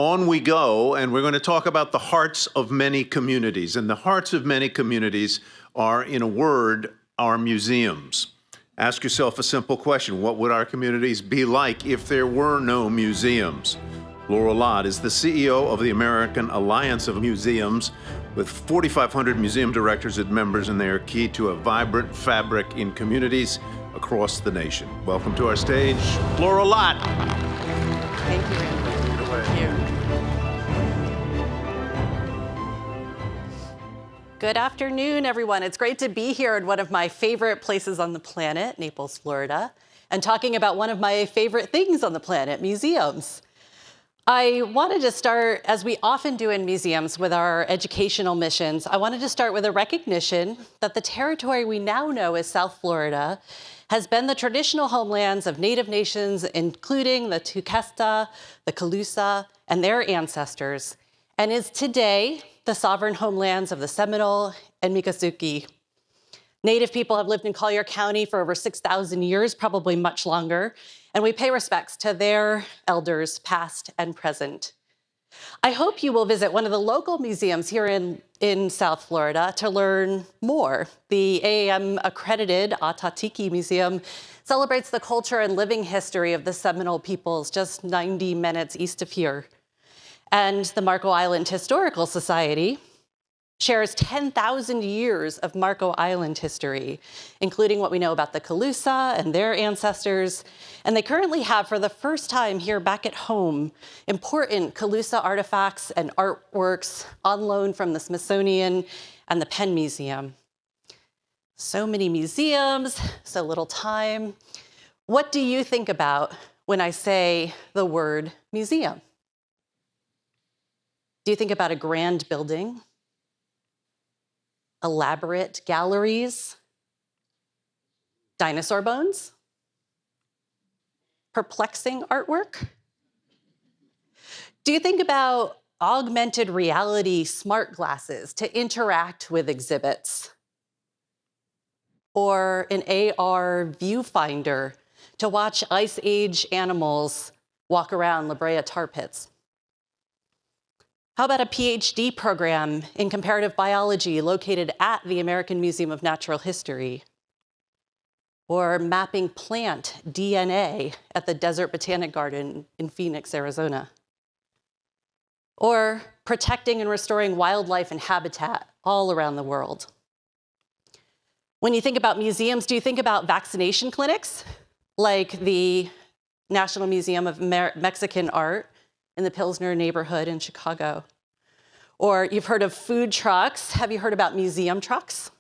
On we go, and we're going to talk about the hearts of many communities. And the hearts of many communities are, in a word, our museums. Ask yourself a simple question. What would our communities be like if there were no museums? Laura Lott is the CEO of the American Alliance of Museums, with 4,500 museum directors and members, and they are key to a vibrant fabric in communities across the nation. Welcome to our stage, Laura Lott. Thank you, Randy. Thank you. Good afternoon, everyone. It's great to be here in one of my favorite places on the planet, Naples, Florida, and talking about one of my favorite things on the planet, museums. I wanted to start, as we often do in museums with our educational missions, I wanted to start with a recognition that the territory we now know as South Florida has been the traditional homelands of Native nations, including the Tukesta, the Calusa, and their ancestors, and is today the sovereign homelands of the Seminole and Miccosukee. Native people have lived in Collier County for over 6,000 years, probably much longer, and we pay respects to their elders, past and present. I hope you will visit one of the local museums here in South Florida to learn more. The AAM-accredited Atatiki Museum celebrates the culture and living history of the Seminole peoples just 90 minutes east of here. And the Marco Island Historical Society shares 10,000 years of Marco Island history, including what we know about the Calusa and their ancestors. And they currently have, for the first time here back at home, important Calusa artifacts and artworks on loan from the Smithsonian and the Penn Museum. So many museums, so little time. What do you think about when I say the word museum? Do you think about a grand building? Elaborate galleries? Dinosaur bones? Perplexing artwork? Do you think about augmented reality smart glasses to interact with exhibits? Or an AR viewfinder to watch Ice Age animals walk around La Brea tar pits? How about a PhD program in comparative biology located at the American Museum of Natural History? Or mapping plant DNA at the Desert Botanic Garden in Phoenix, Arizona? Or protecting and restoring wildlife and habitat all around the world? When you think about museums, do you think about vaccination clinics like the National Museum of Mexican Art in the Pilsner neighborhood in Chicago? Or you've heard of food trucks. Have you heard about museum trucks?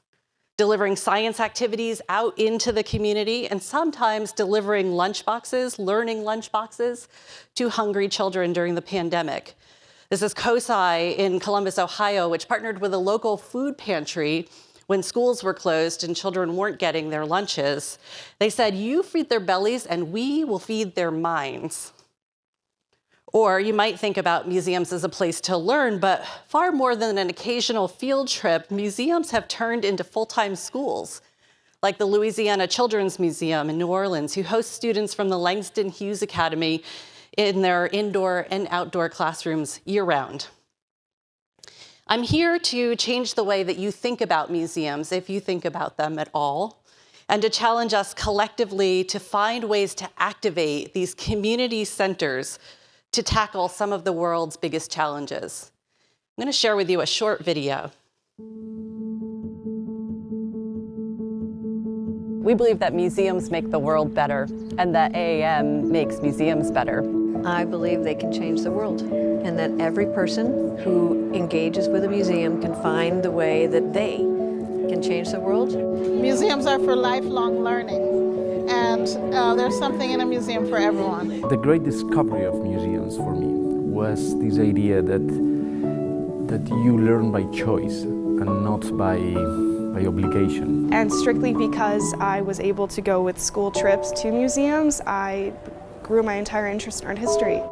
Delivering science activities out into the community and sometimes delivering lunchboxes, learning lunchboxes to hungry children during the pandemic. This is COSI in Columbus, Ohio, which partnered with a local food pantry when schools were closed and children weren't getting their lunches. They said, you feed their bellies and we will feed their minds. Or you might think about museums as a place to learn, but far more than an occasional field trip, museums have turned into full-time schools, like the Louisiana Children's Museum in New Orleans, who hosts students from the Langston Hughes Academy in their indoor and outdoor classrooms year-round. I'm here to change the way that you think about museums, if you think about them at all, and to challenge us collectively to find ways to activate these community centers to tackle some of the world's biggest challenges. I'm going to share with you a short video. We believe that museums make the world better and that AAM makes museums better. I believe they can change the world and that every person who engages with a museum can find the way that they can change the world. Museums are for lifelong learning. And there's something in a museum for everyone. The great discovery of museums for me was this idea that you learn by choice and not by obligation. And strictly because I was able to go with school trips to museums, I grew my entire interest in art history.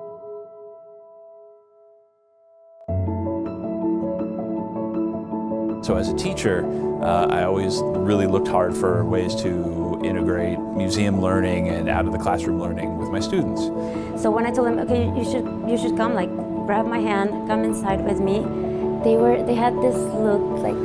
So as a teacher, I always really looked hard for ways to integrate museum learning and out of the classroom learning with my students. So when I told them, okay, you should come, like, grabbed my hand, come inside with me. They had this look like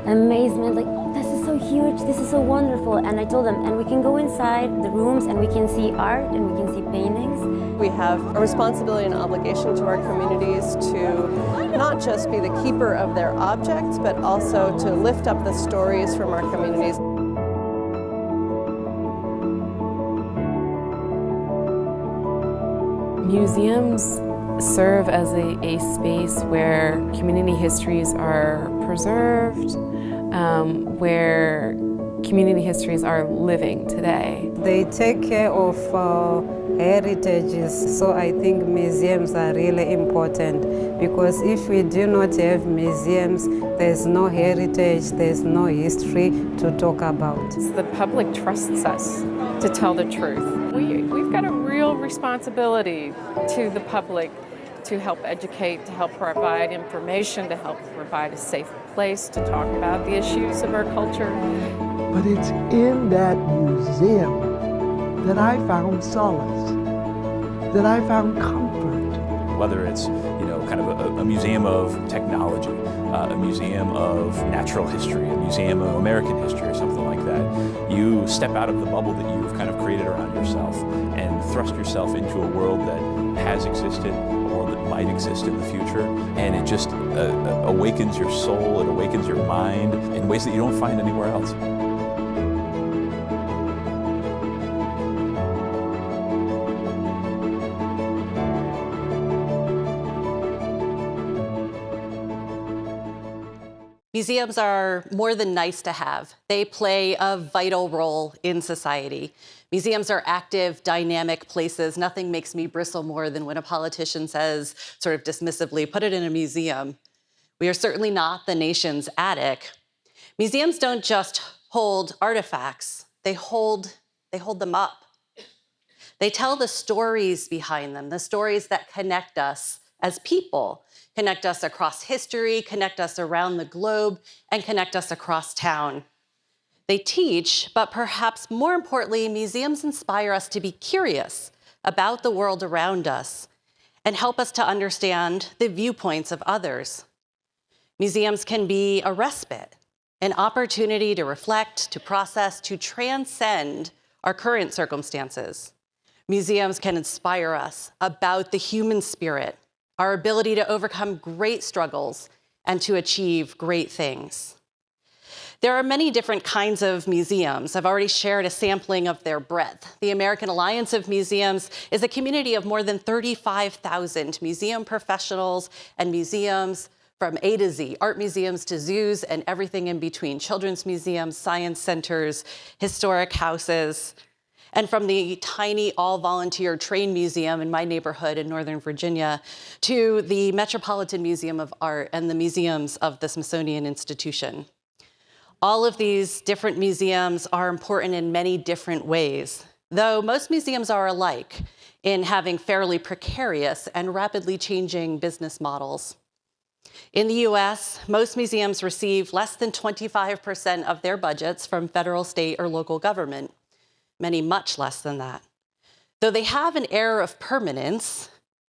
amazement, like, this is so huge, this is so wonderful. And I told them, and we can go inside the rooms and we can see art and we can see paintings. We have a responsibility and obligation to our communities to not just be the keeper of their objects, but also to lift up the stories from our communities. Museums serve as a space where community histories are preserved, where community histories are living today. They take care of heritages, so I think museums are really important, because if we do not have museums, there's no heritage, there's no history to talk about. The public trusts us to tell the truth. We've got a real responsibility to the public to help educate, to help provide information, to help provide a safe place to talk about the issues of our culture. But it's in that museum that I found solace, that I found comfort. Whether it's, kind of a museum of technology, a museum of natural history, a museum of American history or something like that, you step out of the bubble that you've kind of created around yourself and thrust yourself into a world that has existed, a world that might exist in the future, and it just awakens your soul, it awakens your mind in ways that you don't find anywhere else. Museums are more than nice to have. They play a vital role in society. Museums are active, dynamic places. Nothing makes me bristle more than when a politician says, sort of dismissively, put it in a museum. We are certainly not the nation's attic. Museums don't just hold artifacts, they hold them up. They tell the stories behind them, the stories that connect us as people, connect us across history, connect us around the globe, and connect us across town. They teach, but perhaps more importantly, museums inspire us to be curious about the world around us and help us to understand the viewpoints of others. Museums can be a respite, an opportunity to reflect, to process, to transcend our current circumstances. Museums can inspire us about the human spirit, our ability to overcome great struggles and to achieve great things. There are many different kinds of museums. I've already shared a sampling of their breadth. The American Alliance of Museums is a community of more than 35,000 museum professionals and museums from A to Z, art museums to zoos and everything in between, children's museums, science centers, historic houses. And from the tiny all-volunteer train museum in my neighborhood in Northern Virginia to the Metropolitan Museum of Art and the museums of the Smithsonian Institution. All of these different museums are important in many different ways, though most museums are alike in having fairly precarious and rapidly changing business models. In the US, most museums receive less than 25% of their budgets from federal, state, or local government. Many much less than that. Though they have an air of permanence,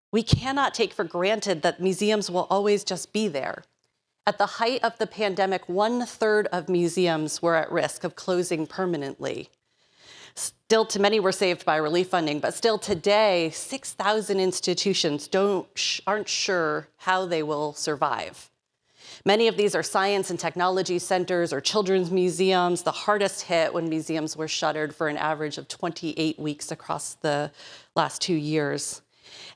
we cannot take for granted that museums will always just be there. At the height of the pandemic, 1/3 of museums were at risk of closing permanently. Still, many were saved by relief funding, but still today, 6,000 institutions aren't sure how they will survive. Many of these are science and technology centers or children's museums, the hardest hit when museums were shuttered for an average of 28 weeks across the last 2 years.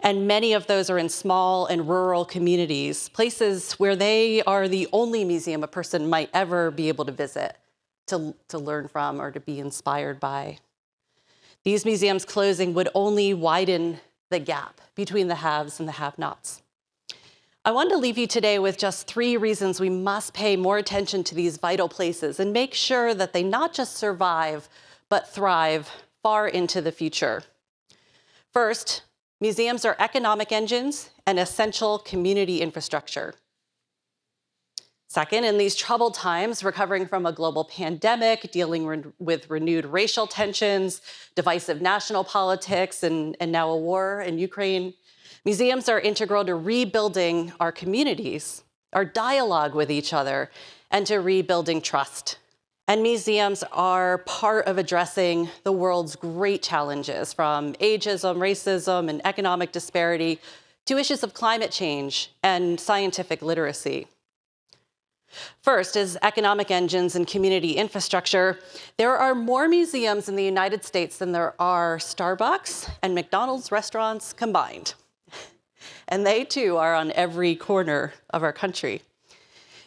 And many of those are in small and rural communities, places where they are the only museum a person might ever be able to visit, to learn from, or to be inspired by. These museums closing would only widen the gap between the haves and the have-nots. I want to leave you today with just 3 reasons we must pay more attention to these vital places and make sure that they not just survive, but thrive far into the future. First, museums are economic engines and essential community infrastructure. Second, in these troubled times, recovering from a global pandemic, dealing with renewed racial tensions, divisive national politics, and now a war in Ukraine, Museums are integral to rebuilding our communities, our dialogue with each other, and to rebuilding trust. And museums are part of addressing the world's great challenges, from ageism, racism, and economic disparity to issues of climate change and scientific literacy. First is economic engines and community infrastructure. There are more museums in the United States than there are Starbucks and McDonald's restaurants combined. And they too are on every corner of our country.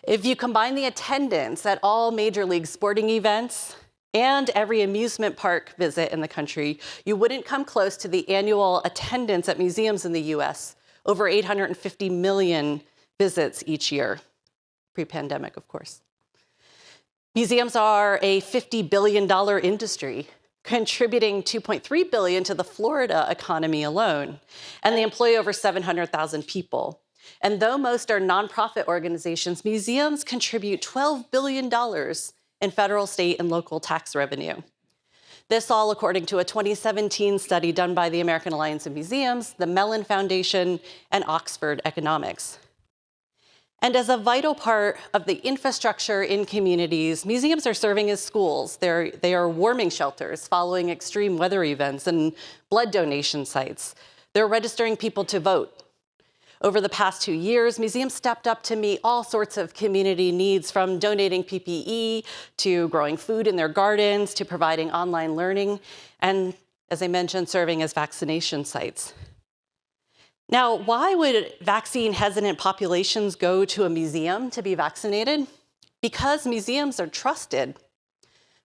If you combine the attendance at all major league sporting events and every amusement park visit in the country, you wouldn't come close to the annual attendance at museums in the US, over 850 million visits each year, pre-pandemic, of course. Museums are a $50 billion industry, contributing $2.3 billion to the Florida economy alone, and they employ over 700,000 people. And though most are nonprofit organizations, museums contribute $12 billion in federal, state, and local tax revenue. This all according to a 2017 study done by the American Alliance of Museums, the Mellon Foundation, and Oxford Economics. And as a vital part of the infrastructure in communities, museums are serving as schools. They are warming shelters following extreme weather events and blood donation sites. They're registering people to vote. Over the past 2 years, museums stepped up to meet all sorts of community needs, from donating PPE to growing food in their gardens to providing online learning, and as I mentioned, serving as vaccination sites. Now, why would vaccine-hesitant populations go to a museum to be vaccinated? Because museums are trusted.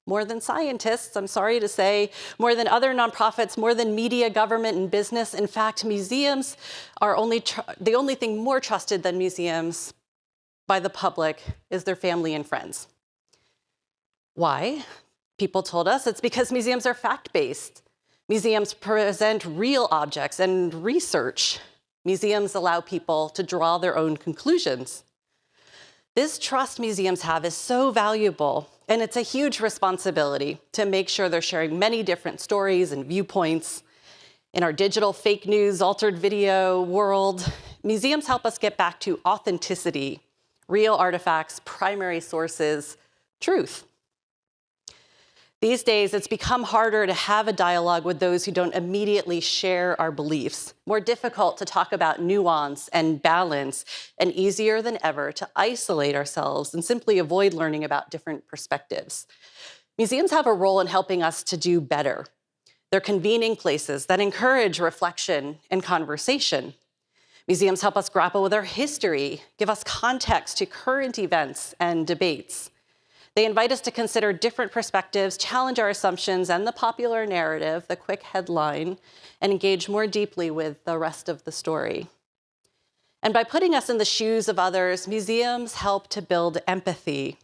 More than scientists, I'm sorry to say, more than other nonprofits, more than media, government, and business. In fact, museums are the only thing more trusted than museums by the public is their family and friends. Why? People told us it's because museums are fact-based. Museums present real objects and research. Museums allow people to draw their own conclusions. This trust museums have is so valuable, and it's a huge responsibility to make sure they're sharing many different stories and viewpoints. In our digital fake news, altered video world, museums help us get back to authenticity, real artifacts, primary sources, truth. These days, it's become harder to have a dialogue with those who don't immediately share our beliefs, more difficult to talk about nuance and balance, and easier than ever to isolate ourselves and simply avoid learning about different perspectives. Museums have a role in helping us to do better. They're convening places that encourage reflection and conversation. Museums help us grapple with our history, give us context to current events and debates. They invite us to consider different perspectives, challenge our assumptions and the popular narrative, the quick headline, and engage more deeply with the rest of the story. And by putting us in the shoes of others, museums help to build empathy.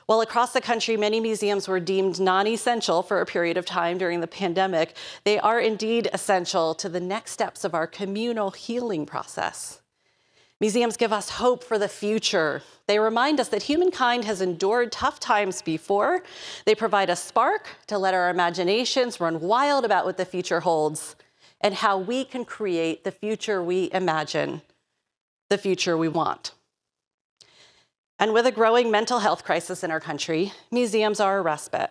While across the country, many museums were deemed non-essential for a period of time during the pandemic, they are indeed essential to the next steps of our communal healing process. Museums give us hope for the future. They remind us that humankind has endured tough times before. They provide a spark to let our imaginations run wild about what the future holds and how we can create the future we imagine, the future we want. And with a growing mental health crisis in our country, museums are a respite.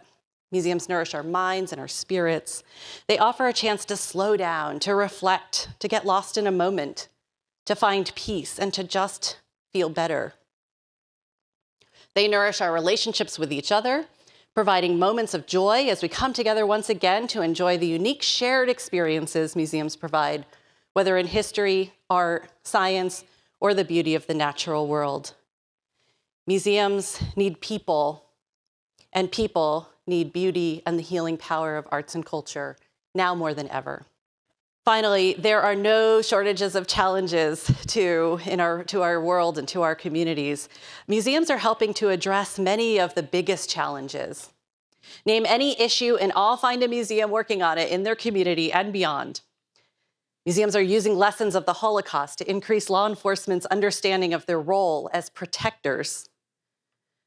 Museums nourish our minds and our spirits. They offer a chance to slow down, to reflect, to get lost in a moment, to find peace, and to just feel better. They nourish our relationships with each other, providing moments of joy as we come together once again to enjoy the unique shared experiences museums provide, whether in history, art, science, or the beauty of the natural world. Museums need people, and people need beauty and the healing power of arts and culture, now more than ever. Finally, there are no shortages of challenges to our world and to our communities. Museums are helping to address many of the biggest challenges. Name any issue and I'll find a museum working on it in their community and beyond. Museums are using lessons of the Holocaust to increase law enforcement's understanding of their role as protectors.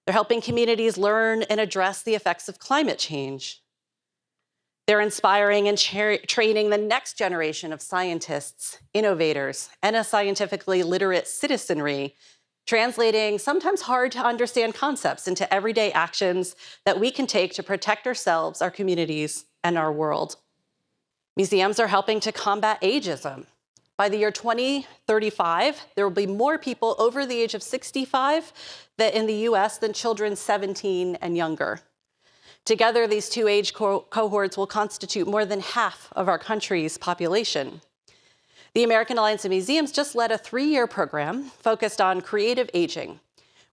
They're helping communities learn and address the effects of climate change. They're inspiring and training the next generation of scientists, innovators, and a scientifically literate citizenry, translating sometimes hard to understand concepts into everyday actions that we can take to protect ourselves, our communities, and our world. Museums are helping to combat ageism. By the year 2035, there will be more people over the age of 65 in the US than children 17 and younger. Together, these two age cohorts will constitute more than half of our country's population. The American Alliance of Museums just led a 3-year program focused on creative aging.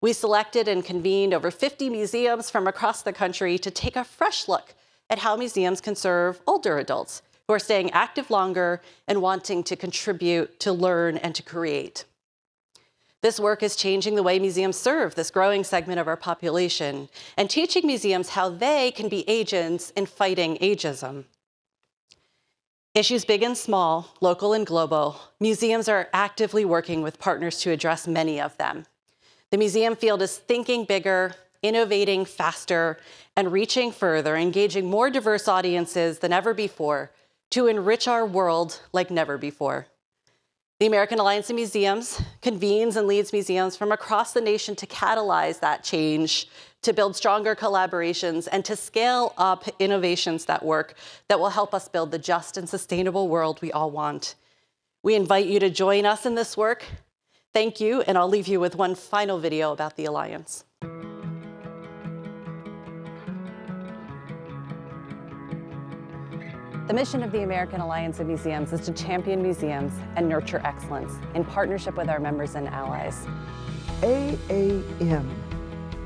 We selected and convened over 50 museums from across the country to take a fresh look at how museums can serve older adults who are staying active longer and wanting to contribute, to learn, and to create. This work is changing the way museums serve this growing segment of our population and teaching museums how they can be agents in fighting ageism. Issues big and small, local and global, museums are actively working with partners to address many of them. The museum field is thinking bigger, innovating faster, and reaching further, engaging more diverse audiences than ever before to enrich our world like never before. The American Alliance of Museums convenes and leads museums from across the nation to catalyze that change, to build stronger collaborations, and to scale up innovations that work that will help us build the just and sustainable world we all want. We invite you to join us in this work. Thank you, and I'll leave you with one final video about the Alliance. The mission of the American Alliance of Museums is to champion museums and nurture excellence in partnership with our members and allies. AAM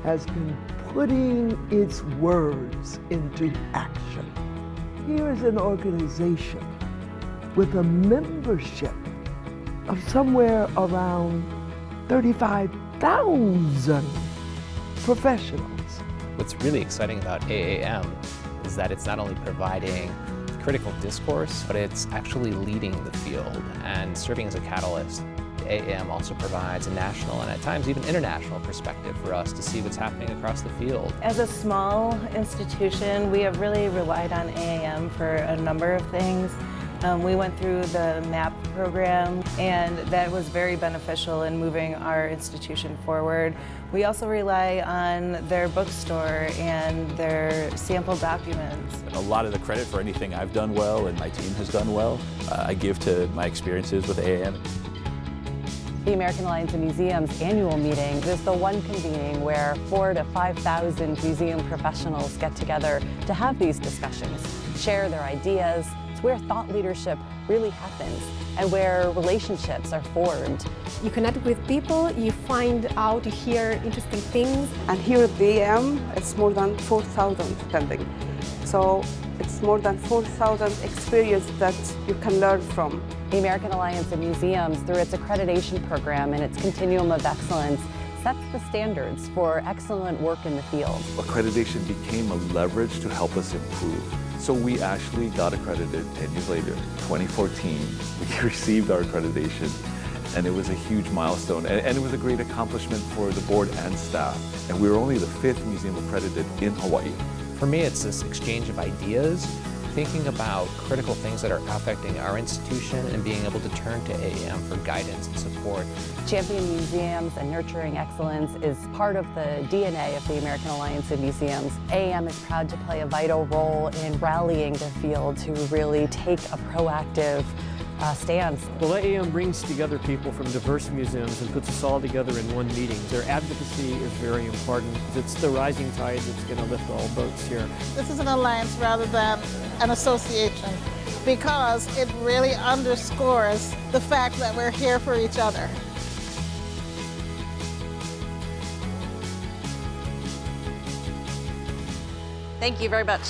has been putting its words into action. Here is an organization with a membership of somewhere around 35,000 professionals. What's really exciting about AAM is that it's not only providing critical discourse, but it's actually leading the field and serving as a catalyst. AAM also provides a national and at times even international perspective for us to see what's happening across the field. As a small institution, we have really relied on AAM for a number of things. We went through the MAP program, and that was very beneficial in moving our institution forward. We also rely on their bookstore and their sample documents. A lot of the credit for anything I've done well and my team has done well, I give to my experiences with AAM. The American Alliance of Museums annual meeting is the one convening where 4,000 to 5,000 museum professionals get together to have these discussions, share their ideas. It's where thought leadership really happens and where relationships are formed. You connect with people, you find out, you hear interesting things. And here at the AM, it's more than 4,000 attending. So it's more than 4,000 experience that you can learn from. The American Alliance of Museums, through its accreditation program and its continuum of excellence, sets the standards for excellent work in the field. Accreditation became a leverage to help us improve. So we actually got accredited 10 years later, 2014. We received our accreditation, and it was a huge milestone. And it was a great accomplishment for the board and staff. And we were only the 5th museum accredited in Hawaii. For me, it's this exchange of ideas, thinking about critical things that are affecting our institution and being able to turn to AAM for guidance and support. Championing museums and nurturing excellence is part of the DNA of the American Alliance of Museums. AAM is proud to play a vital role in rallying the field to really take a proactive stance. Well, AAM brings together people from diverse museums and puts us all together in one meeting. Their advocacy is very important. It's the rising tide that's going to lift all boats here. This is an alliance rather than an association because it really underscores the fact that we're here for each other. Thank you very much.